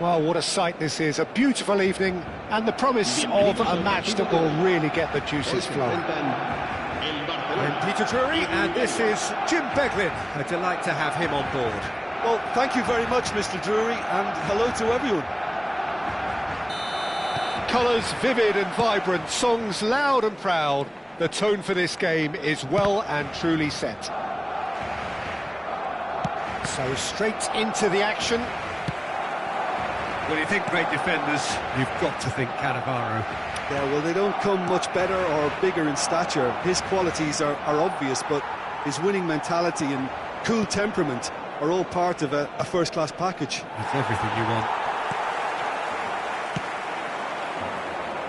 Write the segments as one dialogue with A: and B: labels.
A: Well, what a sight this is, a beautiful evening, and the promise of a match that will really get the juices flowing.
B: I'm Peter Drury, and this is Jim Beglin. A delight to have him on board.
C: Well, thank you very much, Mr. Drury, and hello to everyone.
A: Colours vivid and vibrant, songs loud and proud. The tone for this game is well and truly set. So straight into the action.
B: When you think great defenders, you've got to think Cannavaro.
C: Yeah, well, they don't come much better or bigger in stature. His qualities are obvious, but his winning mentality and cool temperament are all part of a first-class package.
B: That's everything you want.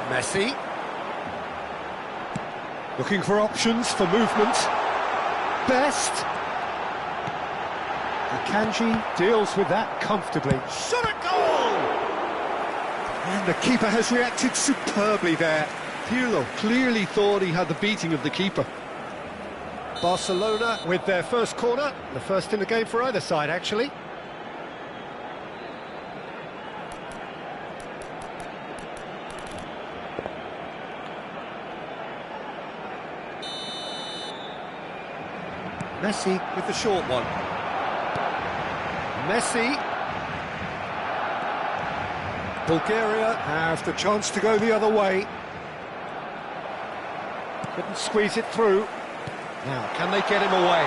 A: Messi. Looking for options for movement. Best. Akanji deals with that comfortably. Shot at goal! And the keeper has reacted superbly there.
C: Pirlo clearly thought he had the beating of the keeper.
A: Barcelona with their first corner, the first in the game for either side, actually. Messi with the short one. Messi. Bulgaria have the chance to go the other way. Couldn't squeeze it through. Now, can they get him away?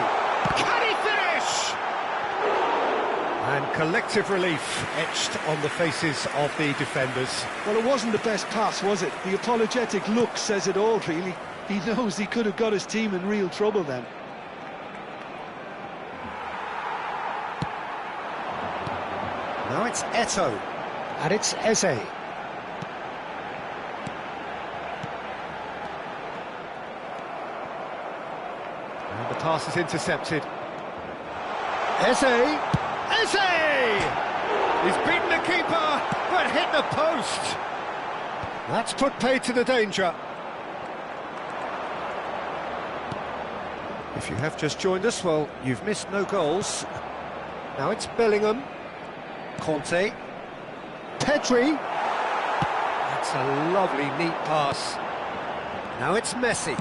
A: Can he finish? And collective relief etched on the faces of the defenders.
C: Well, it wasn't the best pass, was it? The apologetic look says it all, really. He knows he could have got his team in real trouble then.
A: Now it's Eto'o, and it's Eze. And the pass is intercepted. Eze! Eze! He's beaten the keeper, but hit the post. That's put paid to the danger. If you have just joined us, well, you've missed no goals. Now it's Bellingham. Conte. Pedri. That's a lovely, neat pass. Now it's Messi.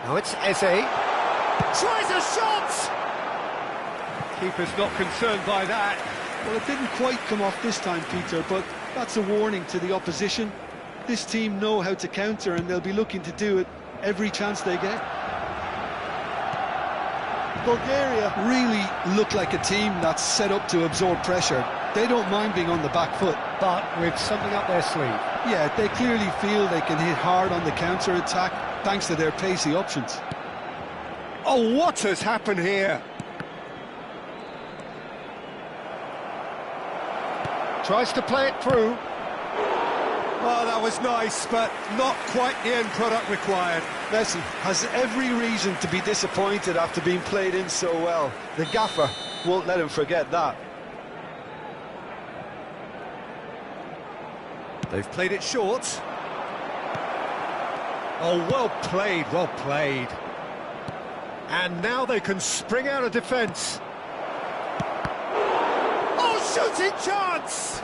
A: Now it's Eze. Tries a shot! Keeper's not concerned by that.
C: Well, it didn't quite come off this time, Peter, but that's a warning to the opposition. This team know how to counter, and they'll be looking to do it every chance they get. Bulgaria really look like a team that's set up to absorb pressure. They don't mind being on the back foot.
A: But with something up their sleeve.
C: Yeah, they clearly feel they can hit hard on the counter-attack thanks to their pacey options.
A: Oh, what has happened here? Tries to play it through. Oh, that was nice, but not quite the end product required.
C: Messi has every reason to be disappointed after being played in so well. The gaffer won't let him forget that.
B: They've played it short.
A: Oh, well played, well played. And now they can spring out of defence. Oh, shooting chance!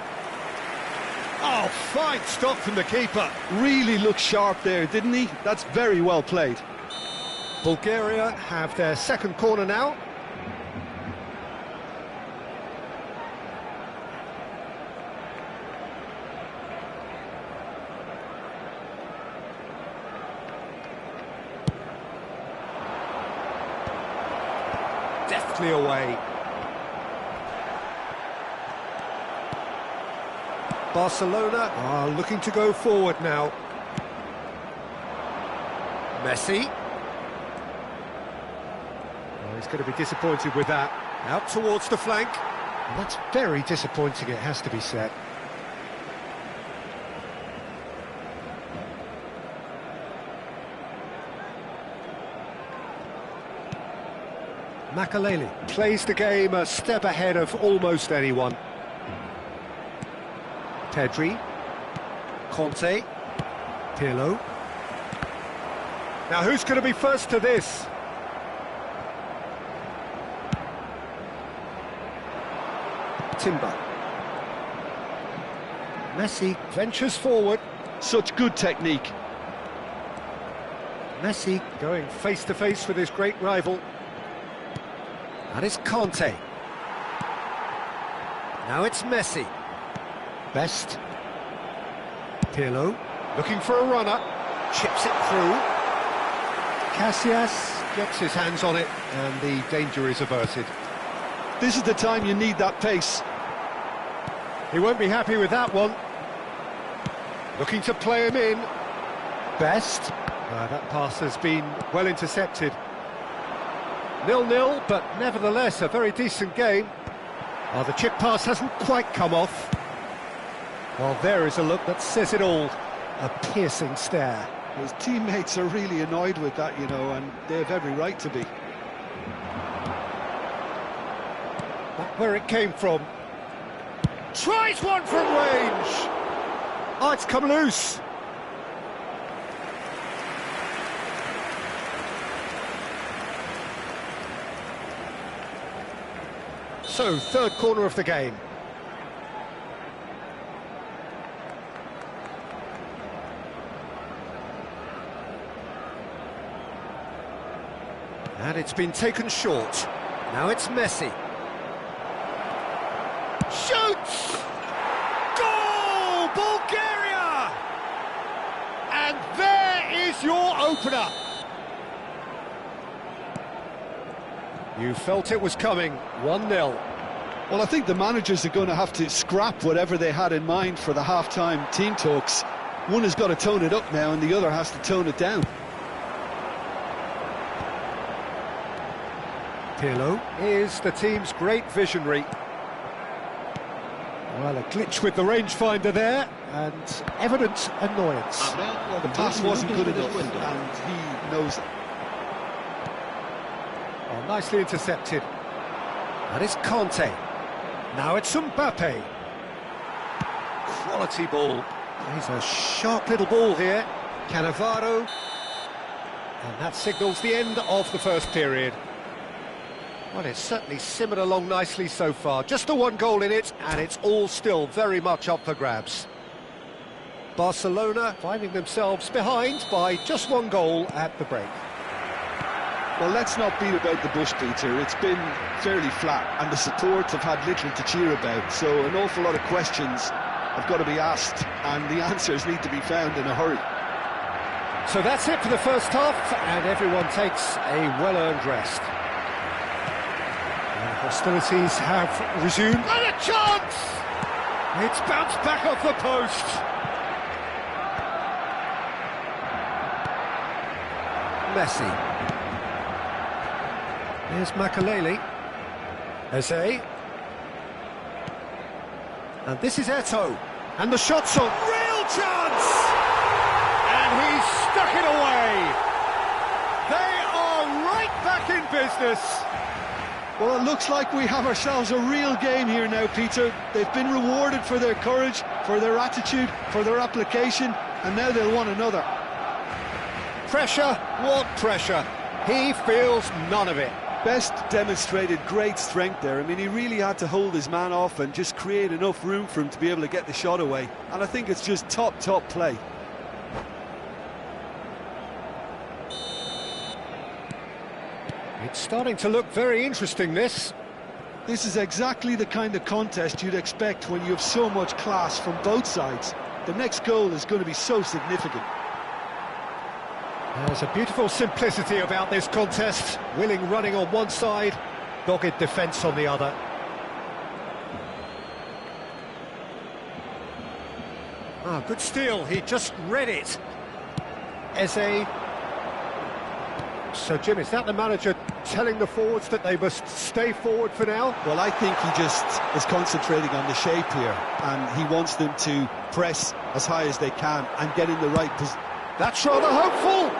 A: Oh, fine stop from the keeper.
C: Really looked sharp there, didn't he? That's very well played.
A: Bulgaria have their second corner now. Deftly away. Barcelona are looking to go forward now. Messi. Oh, he's going to be disappointed with that. Out towards the flank. And that's very disappointing, it has to be said. Makaleli plays the game a step ahead of almost anyone. Pedri, Conte, Pirlo. Now who's going to be first to this? Timber. Messi ventures forward.
C: Such good technique.
A: Messi going face-to-face with his great rival. And it's Conte. Now it's Messi. Best. Pirlo looking for a runner. Chips it through. Casillas gets his hands on it and the danger is averted.
C: This is the time you need that pace.
A: He won't be happy with that one. Looking to play him in. Best. That pass has been well intercepted. 0-0, but nevertheless a very decent game. The chip pass hasn't quite come off. Well, there is a look that says it all. A piercing stare.
C: His teammates are really annoyed with that, you know, and they have every right to be.
A: Back where it came from. Tries one from range! Oh, it's come loose. So, third corner of the game. And it's been taken short. Now it's Messi. Shoots! Goal! Bulgaria! And there is your opener. You felt it was coming. 1-0.
C: Well, I think the managers are going to have to scrap whatever they had in mind for the half-time team talks. One has got to tone it up now and the other has to tone it down.
A: Pirlo is the team's great visionary. Well, a glitch with the rangefinder there, and evident annoyance.
C: Well, the pass wasn't good enough, and he knows it.
A: Oh, nicely intercepted. And it's Conte. Now it's Mbappe. Quality ball. He's a sharp little ball here. Cannavaro. And that signals the end of the first period. Well, it's certainly simmered along nicely so far. Just the one goal in it, and it's all still very much up for grabs. Barcelona finding themselves behind by just one goal at the break.
C: Well, let's not beat about the bush, Peter. It's been fairly flat, and the support have had little to cheer about. So an awful lot of questions have got to be asked, and the answers need to be found in a hurry.
A: So that's it for the first half, and everyone takes a well-earned rest. Hostilities have resumed. And a chance! It's bounced back off the post. Messi. Here's Makaleli. Eze. And this is Eto'o. And the shot's on. Real chance! And he's stuck it away. They are right back in business.
C: Well, it looks like we have ourselves a real game here now, Peter. They've been rewarded for their courage, for their attitude, for their application, and now they'll want another.
A: Pressure? What pressure? He feels none of it.
C: Best demonstrated great strength there. I mean, he really had to hold his man off and just create enough room for him to be able to get the shot away. And I think it's just top play.
A: It's starting to look very interesting, this.
C: This is exactly the kind of contest you'd expect when you have so much class from both sides. The next goal is going to be so significant.
A: There's a beautiful simplicity about this contest. Willing running on one side, dogged defence on the other. Good steal, he just read it. Eze. So, Jim, is that the manager telling the forwards that they must stay forward for now?
C: Well, I think he just is concentrating on the shape here, and he wants them to press as high as they can and get in the right position.
A: That's rather hopeful.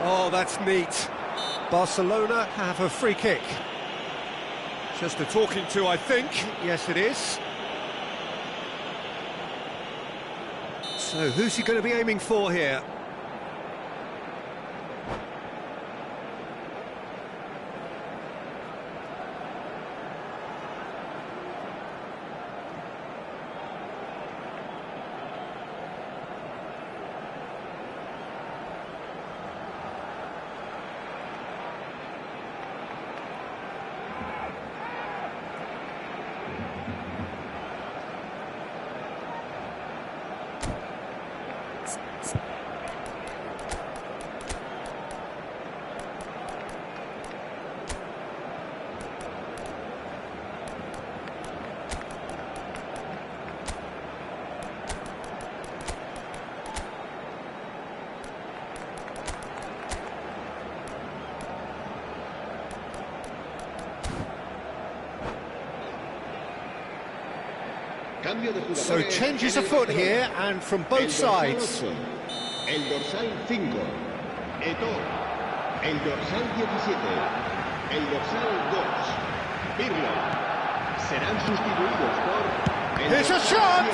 A: Oh, that's neat. Barcelona have a free kick. Just a talking to, I think. Yes, it is. So, who's he going to be aiming for here? So changes afoot here, and from both sides.
D: El dorsal 5, Eto'o. El dorsal 17, el dorsal 2, Pirlo. Serán sustituidos por...
A: Here's a shot!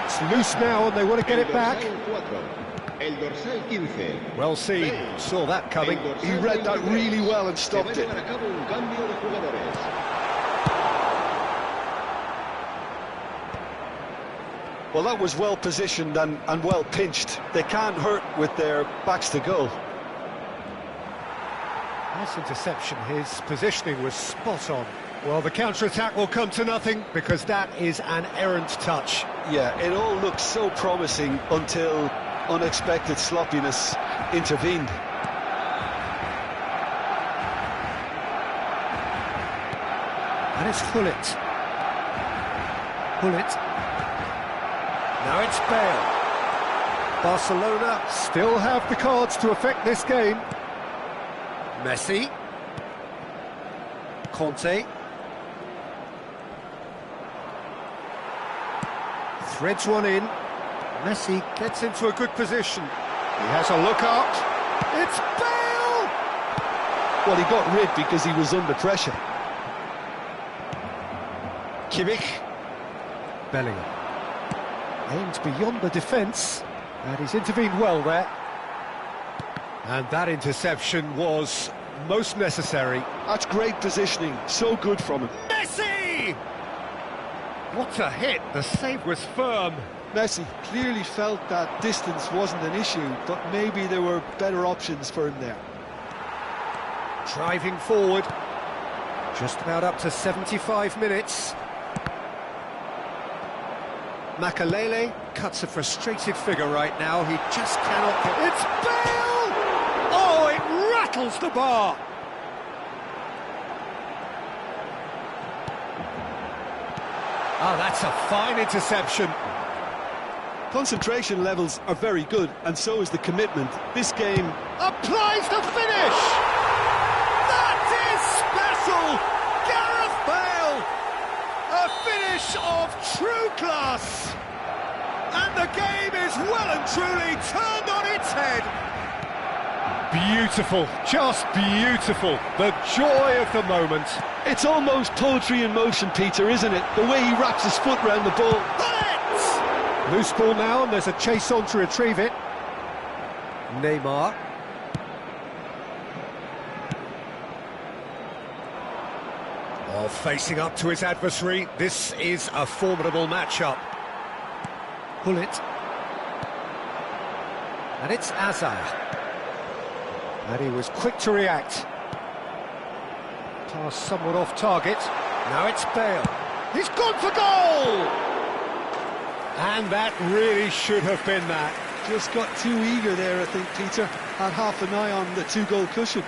A: It's loose now and they want to get it back.
D: El dorsal 15.
A: Well seen, saw that coming.
C: He read that really well and stopped it. Well, that was well positioned and well pinched. They can't hurt with their backs to goal.
A: Nice interception, his positioning was spot on. Well, the counter-attack will come to nothing because that is an errant touch.
C: Yeah, it all looked so promising until unexpected sloppiness intervened.
A: And it's Gullit. Now it's Bale. Barcelona still have the cards to affect this game. Messi. Conte. Threads one in. Messi gets into a good position. He has a look up. It's Bale!
C: Well, he got rid because he was under pressure.
A: Kimmich. Bellingham. Aimed beyond the defence, and he's intervened well there. And that interception was most necessary.
C: That's great positioning, so good from him.
A: Messi! What a hit, the save was firm.
C: Messi clearly felt that distance wasn't an issue, but maybe there were better options for him there.
A: Driving forward, just about up to 75 minutes. Makalele cuts a frustrated figure right now, he just cannot get... It's Bale! Oh, it rattles the bar! Oh, that's a fine interception.
C: Concentration levels are very good, and so is the commitment. This game...
A: Applies the finish! That is special! Gareth Bale! A finish of true class! And the game is well and truly turned on its head! Beautiful, just beautiful. The joy of the moment.
C: It's almost poetry in motion, Peter, isn't it? The way he wraps his foot round the ball.
A: Loose ball now, and there's a chase on to retrieve it. Neymar. Oh, facing up to his adversary. This is a formidable matchup. Gullit. And it's Azar. And he was quick to react. Pass somewhat off target. Now it's Bale. He's gone for goal! And that really should have been that.
C: Just got too eager there, I think, Peter. Had half an eye on the two-goal cushion.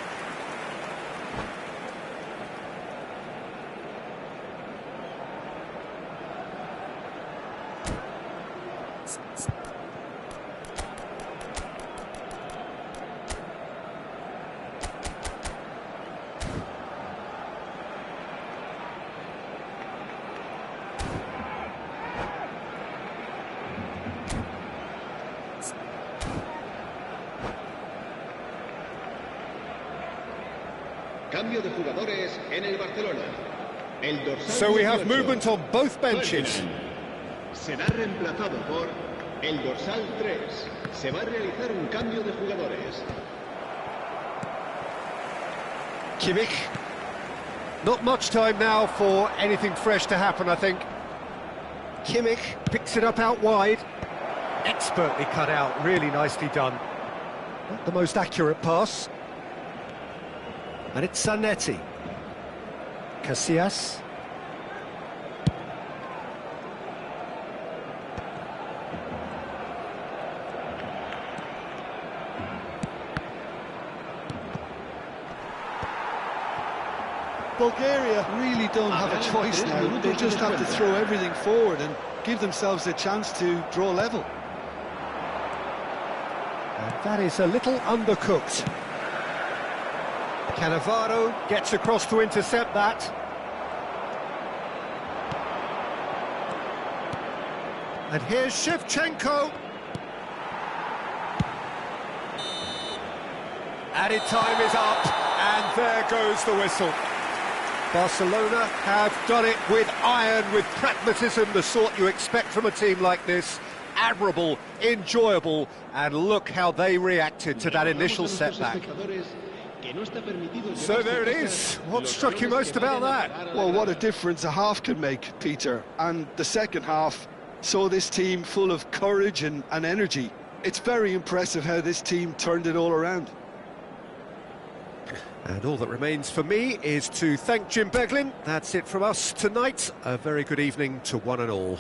D: Cambio de jugadores en el Barcelona. El dorsal
A: So we have
D: 18,
A: movement on both benches.
D: será reemplazado por el dorsal 3. Se va a realizar un cambio de jugadores.
A: Kimmich. Not much time now for anything fresh to happen, I think. Kimmich picks it up out wide. Expertly cut out, really nicely done. Not the most accurate pass. And it's Zanetti. Casillas.
C: Bulgaria really don't have a choice now. They just have to throw everything forward and give themselves a chance to draw level.
A: And that is a little undercooked. Cannavaro gets across to intercept that. And here's Shevchenko. Added time is up, and there goes the whistle. Barcelona have done it with iron, with pragmatism, the sort you expect from a team like this. Admirable, enjoyable, and look how they reacted to that initial setback. So there it is. What struck you most about that?
C: Well, what a difference a half can make, Peter. And the second half saw this team full of courage and energy. It's very impressive how this team turned it all around.
A: And all that remains for me is to thank Jim Beglin. That's it from us tonight. A very good evening to one and all.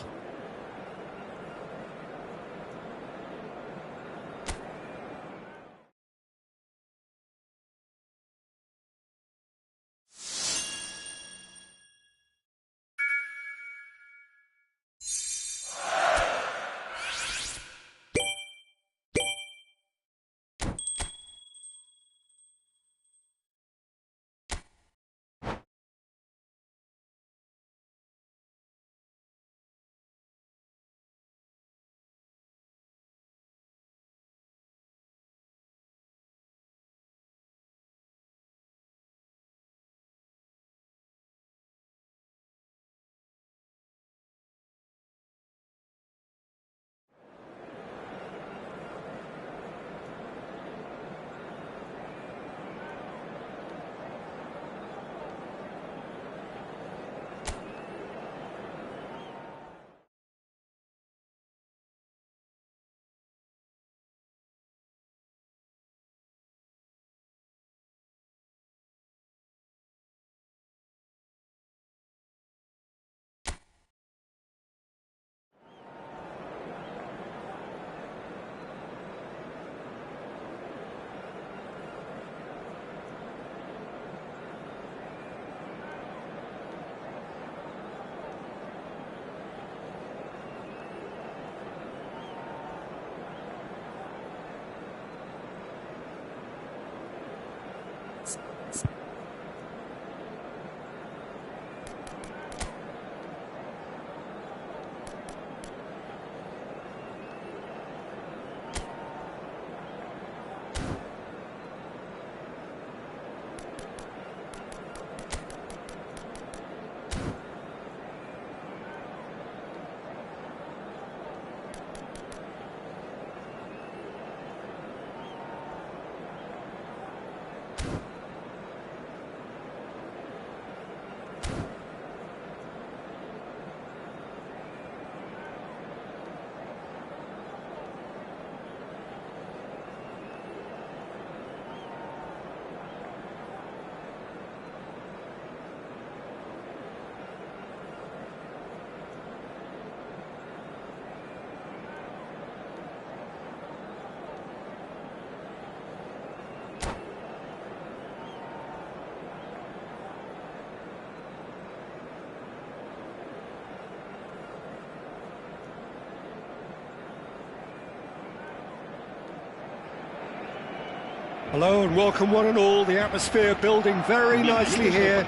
A: Hello and welcome one and all. The atmosphere building very nicely here.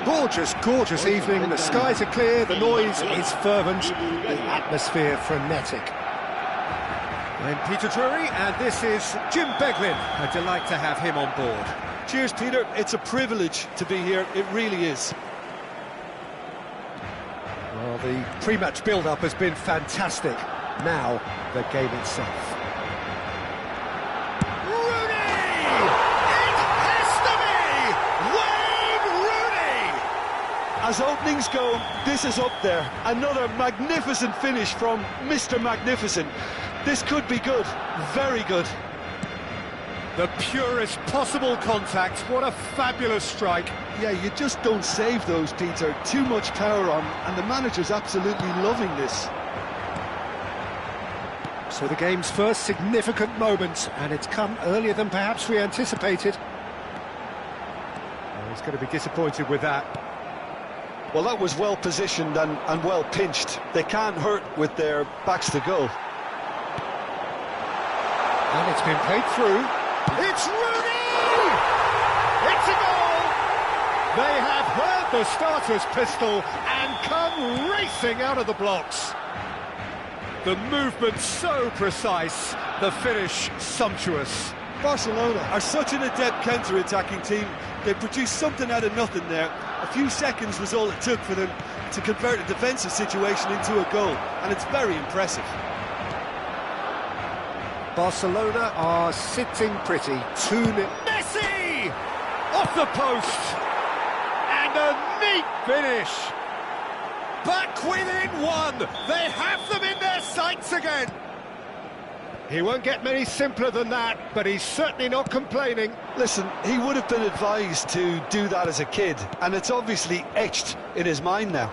A: Gorgeous, gorgeous evening. The skies are clear, the noise is fervent, the atmosphere frenetic. I'm Peter Drury and this is Jim Beglin. A delight to have him on board.
C: Cheers, Peter. It's a privilege to be here. It really is.
A: Well, the pre-match build-up has been fantastic. Now, the game itself.
C: As openings go, this is up there. Another magnificent finish from Mr. Magnificent. This could be good, very good.
A: The purest possible contact, what a fabulous strike.
C: Yeah, you just don't save those, Peter. Too much power on, and the manager's absolutely loving this.
A: So the game's first significant moment, and it's come earlier than perhaps we anticipated. Well, he's going to be disappointed with that.
C: Well, that was well positioned and well pinched. They can't hurt with their backs to goal.
A: And it's been played through. It's Rooney! It's a goal! They have heard the starter's pistol and come racing out of the blocks. The movement so precise, the finish sumptuous.
C: Barcelona are such an adept counter-attacking team. They produced something out of nothing there. A few seconds was all it took for them to convert a defensive situation into a goal, and it's very impressive.
A: Barcelona are sitting pretty. 2-0. Messi! Off the post! And a neat finish! Back within one! They have them in their sights again! He won't get many simpler than that, but he's certainly not complaining.
C: Listen, he would have been advised to do that as a kid, and it's obviously etched in his mind now.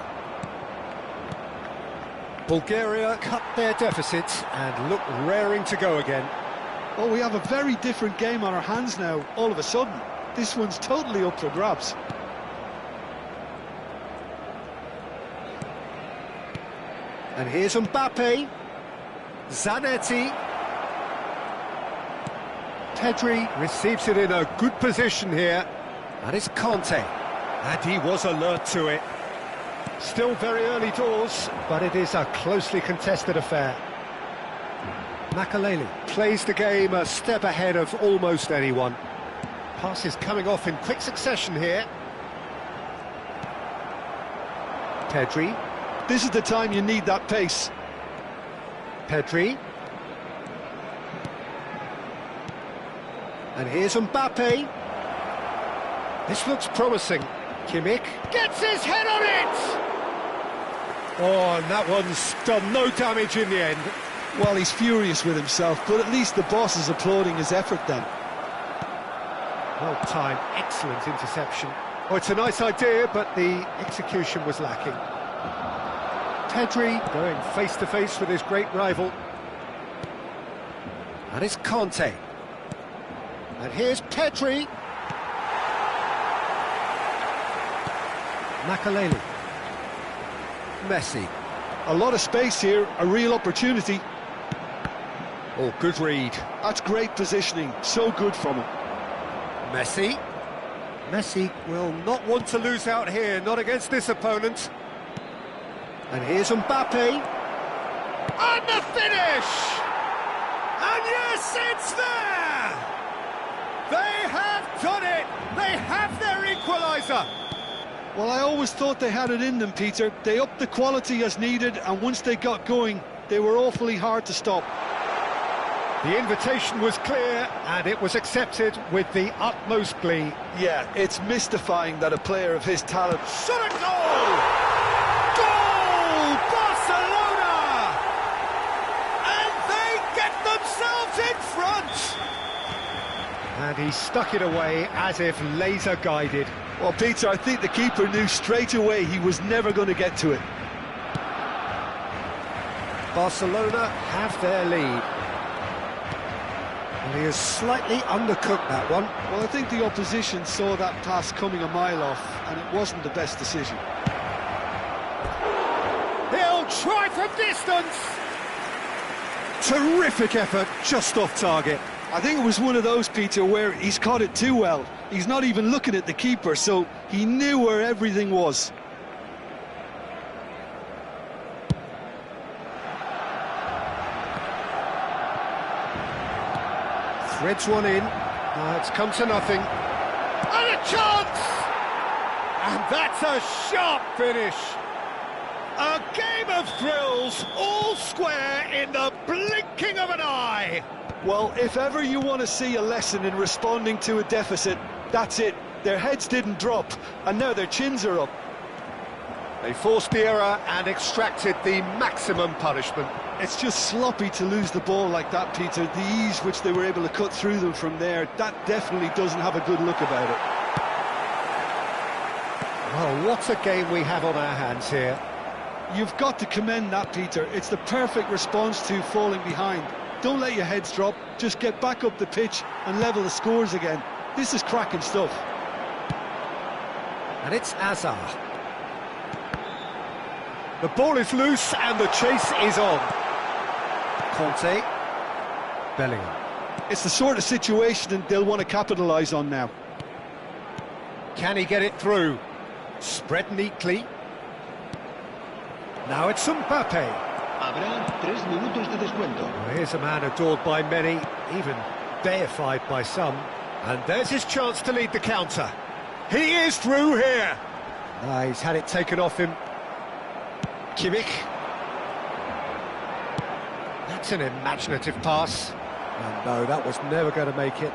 A: Bulgaria cut their deficit and look raring to go again.
C: Well, we have a very different game on our hands now, all of a sudden. This one's totally up for grabs.
A: And here's Mbappe. Zanetti. Pedri receives it in a good position here. And it's Conte. And he was alert to it. Still very early doors, but it is a closely contested affair. Makaleli plays the game a step ahead of almost anyone. Passes coming off in quick succession here. Pedri.
C: This is the time you need that pace.
A: Pedri. And here's Mbappe. This looks promising. Kimmich gets his head on it! Oh, and that one's done no damage in the end.
C: Well, he's furious with himself, but at least the boss is applauding his effort then.
A: Well timed, excellent interception. Oh, it's a nice idea, but the execution was lacking. Pedri going face-to-face with his great rival. And it's Conte. And here's Pedri. Makaleli. Messi.
C: A lot of space here, a real opportunity.
A: Oh, good read.
C: That's great positioning, so good from him.
A: Messi. Messi will not want to lose out here, not against this opponent. And here's Mbappe. And the finish! And yes, it's there! They have done it! They have their equaliser!
C: Well, I always thought they had it in them, Peter. They upped the quality as needed, and once they got going, they were awfully hard to stop.
A: The invitation was clear, and it was accepted with the utmost glee.
C: Yeah, it's mystifying that a player of his talent...
A: Shot a goal! Goal! Barcelona! And they get themselves in front! And he stuck it away as if laser-guided.
C: Well, Peter, I think the keeper knew straight away he was never going to get to it.
A: Barcelona have their lead. And he has slightly undercooked that one.
C: Well, I think the opposition saw that pass coming a mile off, and it wasn't the best decision.
A: He'll try from distance! Terrific effort, just off target.
C: I think it was one of those, Peter, where he's caught it too well. He's not even looking at the keeper, so he knew where everything was.
A: Threads one in. Now it's come to nothing. And a chance! And that's a sharp finish. A game of thrills, all square in the blinking of an eye.
C: Well, if ever you want to see a lesson in responding to a deficit, that's it. Their heads didn't drop, and now their chins are up.
A: They forced the error and extracted the maximum punishment.
C: It's just sloppy to lose the ball like that, Peter. The ease which they were able to cut through them from there, that definitely doesn't have a good look about it.
A: Well, what a game we have on our hands here.
C: You've got to commend that, Peter. It's the perfect response to falling behind. Don't let your heads drop, just get back up the pitch and level the scores again. This is cracking stuff.
A: And it's Hazard. The ball is loose and the chase is on. Conte. Bellingham.
C: It's the sort of situation they'll want to capitalise on now.
A: Can he get it through? Spread neatly. Now it's Mbappe.
D: Habrá 3 minutos de descuento.
A: Well, here's a man adored by many, even deified by some. And there's his chance to lead the counter. He is through here. He's had it taken off him. Kimmich. That's an imaginative pass. And no, that was never going to make it.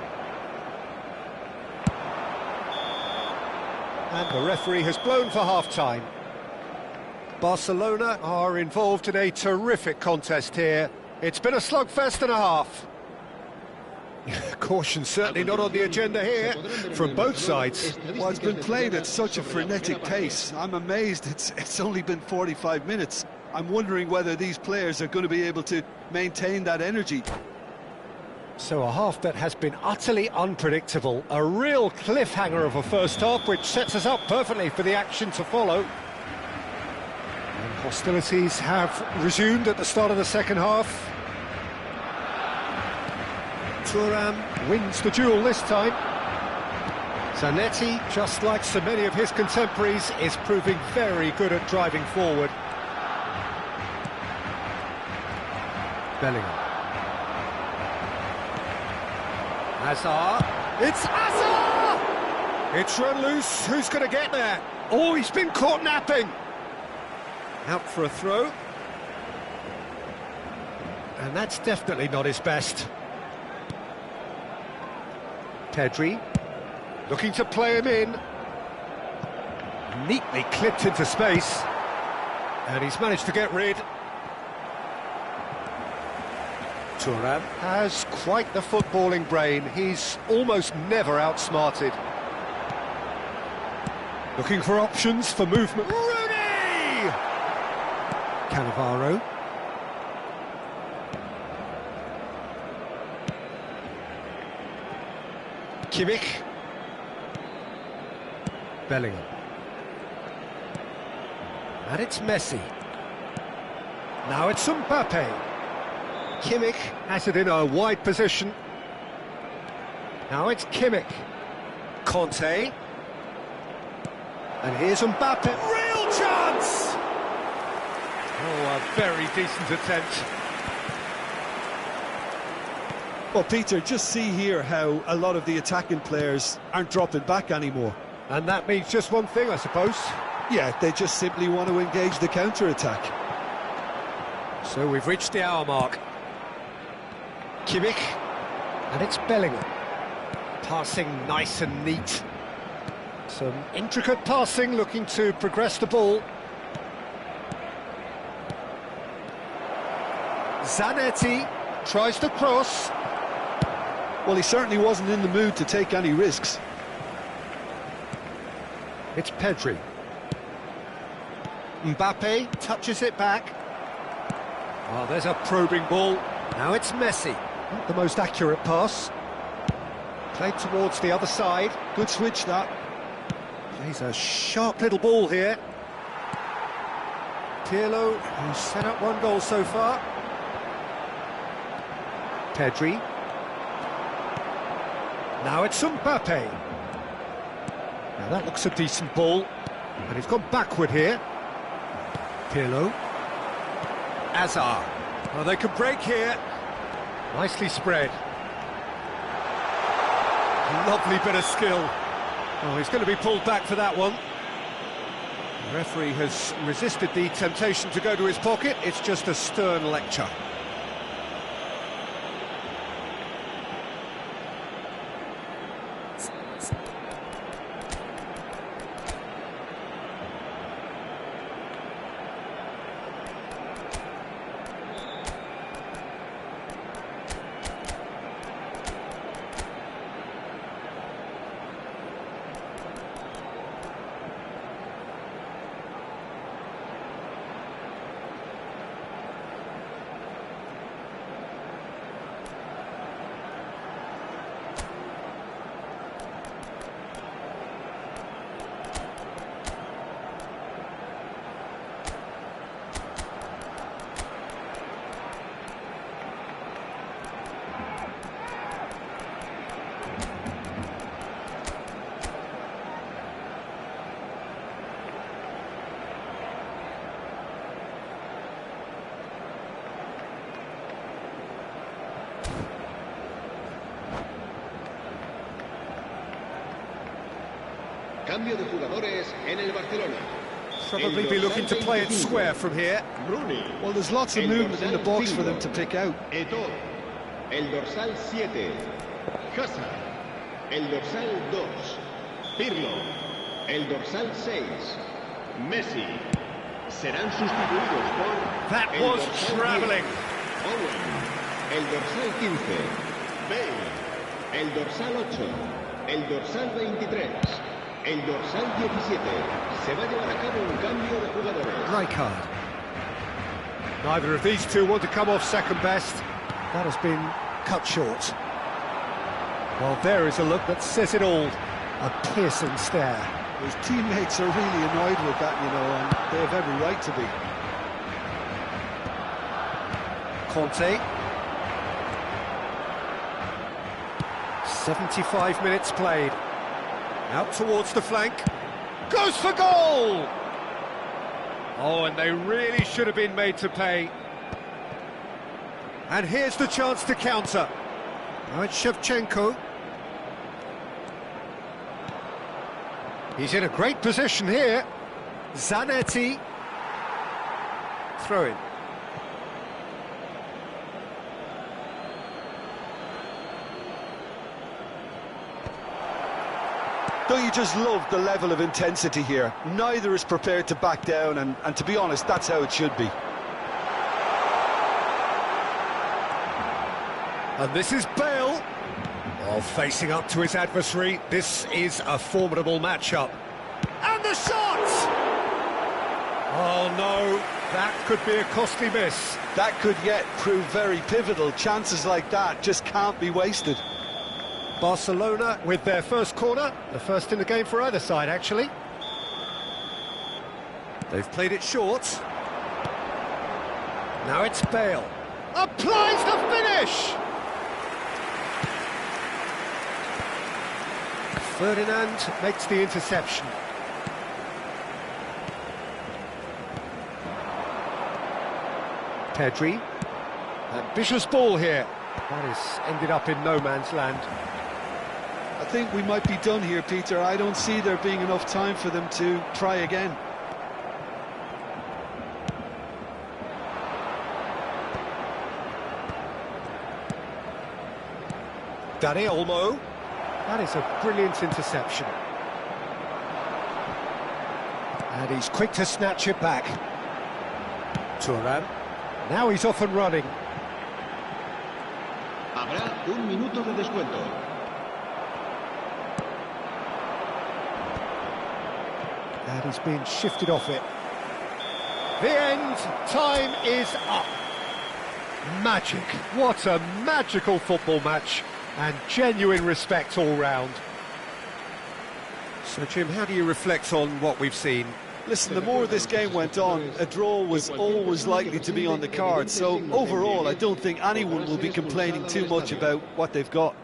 A: And the referee has blown for half-time. Barcelona are involved in a terrific contest here. It's been a slugfest and a half. Caution certainly not on the agenda here from both sides.
C: Well, it's been played at such a frenetic pace. I'm amazed it's only been 45 minutes. I'm wondering whether these players are going to be able to maintain that energy.
A: So a half that has been utterly unpredictable. A real cliffhanger of a first half, which sets us up perfectly for the action to follow. And hostilities have resumed at the start of the second half. Thuram wins the duel this time. Zanetti, just like so many of his contemporaries, is proving very good at driving forward. Bellingham. Hazard. It's Hazard! It's run loose. Who's going to get there? Oh, he's been caught napping. Out for a throw. And that's definitely not his best. Pedri, looking to play him in. Neatly clipped into space. And he's managed to get rid. Thuram has quite the footballing brain. He's almost never outsmarted. Looking for options for movement. Rooney! Cannavaro. Kimmich. Bellingham. And it's Messi. Now it's Mbappe. Kimmich has it in a wide position. Now it's Kimmich. Conte. And here's Mbappe. Real chance! Oh, a very decent attempt.
C: Well, Peter, just see here how a lot of the attacking players aren't dropping back anymore.
A: And that means just one thing, I suppose.
C: Yeah, they just simply want to engage the counter-attack.
A: So we've reached the hour mark. Kimmich. And it's Bellingham. Passing nice and neat. Some intricate passing, looking to progress the ball. Zanetti tries to cross.
C: Well, he certainly wasn't in the mood to take any risks.
A: It's Pedri. Mbappe touches it back. Oh, there's a probing ball. Now it's Messi. Not the most accurate pass. Played towards the other side.
C: Good switch, that.
A: Plays a sharp little ball here. Pirlo, who's set up one goal so far. Pedri. Now it's Mbappe. Now that looks a decent ball. And he's gone backward here. Pirlo. Hazard. Well, they can break here. Nicely spread. Lovely bit of skill. Oh, he's going to be pulled back for that one. The referee has resisted the temptation to go to his pocket. It's just a stern lecture.
D: Cambio de jugadores en el Barcelona.
A: Probably be looking to play it square from here.
D: Rooney.
C: Well, there's lots of movement in the box for them to pick out.
D: Eto'o. El dorsal 7. Hazard. El dorsal 2. Pirlo. El dorsal 6. Messi. Serán sustituidos por...
A: That
D: el
A: was
D: dorsal
A: travelling.
D: 10. Owen. El dorsal 15. Bale. El dorsal 8. El dorsal 23. El dorsal 17. Se va a llevar a cabo un cambio de jugadores.
A: Rijkaard. Neither of these two want to come off second best. That has been cut short. Well, there is a look that says it all. A piercing stare.
C: His teammates are really annoyed with that, you know, and they have every right to be.
A: Conte. 75 minutes played. Out towards the flank. Goes for goal! Oh, and they really should have been made to pay. And here's the chance to counter. Now it's Shevchenko. He's in a great position here. Zanetti. Throw in.
C: Don't you just love the level of intensity here? Neither is prepared to back down, and to be honest, that's how it should be.
A: And this is Bale. Well, facing up to his adversary, this is a formidable matchup. And the shot! Oh no, that could be a costly miss.
C: That could yet prove very pivotal. Chances like that just can't be wasted.
A: Barcelona with their first corner, the first in the game for either side, actually. They've played it short. Now it's Bale. Applies the finish! Ferdinand makes the interception. Pedri. Ambitious ball here. That has ended up in no man's land.
C: I think we might be done here, Peter. I don't see there being enough time for them to try again.
A: Dani Olmo. That is a brilliant interception. And he's quick to snatch it back. Thuram. Now he's off and running.
D: Habrá un minuto de descuento.
A: And he's being shifted off it. The end time is up. Magic. What a magical football match. And genuine respect all round. So, Jim, how do you reflect on what we've seen?
C: Listen, the more this game went on, a draw was always likely to be on the card. So, overall, I don't think anyone will be complaining too much about what they've got.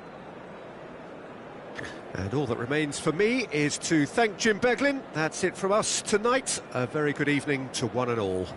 A: And all that remains for me is to thank Jim Beglin. That's it from us tonight. A very good evening to one and all.